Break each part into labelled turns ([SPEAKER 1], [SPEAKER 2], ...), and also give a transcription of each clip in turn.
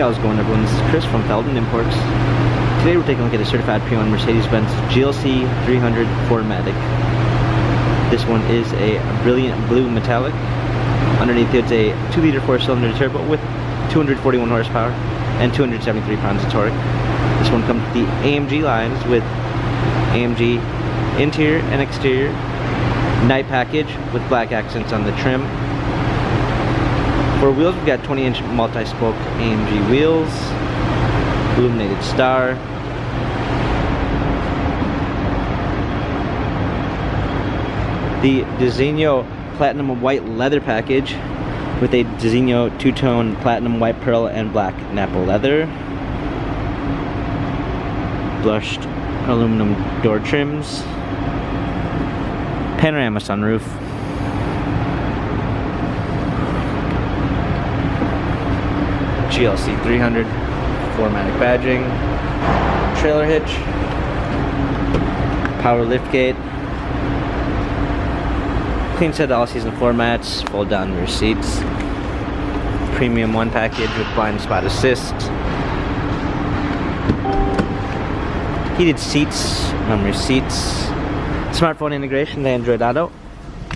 [SPEAKER 1] Hey, how's it going, everyone? This is Chris from Feldmann Imports. Today we're taking a look at a certified P1 Mercedes-Benz GLC 300 4MATIC. This one is a brilliant blue metallic. Underneath it's a 2-liter 4-cylinder turbo with 241 horsepower and 273 pounds of torque. This one comes with the AMG lines with AMG interior and exterior night package with black accents on the trim. For wheels, we've got 20-inch multi-spoke AMG wheels, illuminated star, the Designo Platinum White leather package with a Designo two-tone platinum white pearl and black Napa leather, blushed aluminum door trims, panorama sunroof, GLC 300 4MATIC badging, trailer hitch, power liftgate, clean set of all season floor mats, fold down rear seats, premium 1 package with blind spot assist, heated seats, memory seats, smartphone integration to Android Auto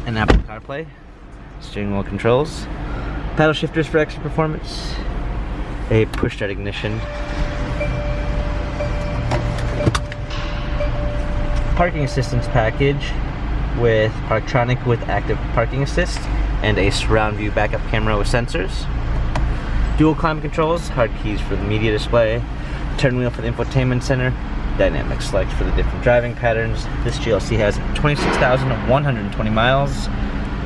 [SPEAKER 1] and Apple CarPlay, steering wheel controls, paddle shifters for extra performance, a push start ignition, parking assistance package with Parktronic with active parking assist and a surround view backup camera with sensors, dual climate controls, hard keys for the media display, turn wheel for the infotainment center, dynamic select for the different driving patterns. This GLC has 26,120 miles,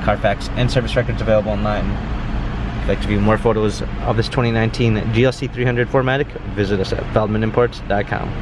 [SPEAKER 1] Carfax and service records available online. If you'd like to view more photos of this 2019 GLC 300 4MATIC, visit us at feldmanimports.com.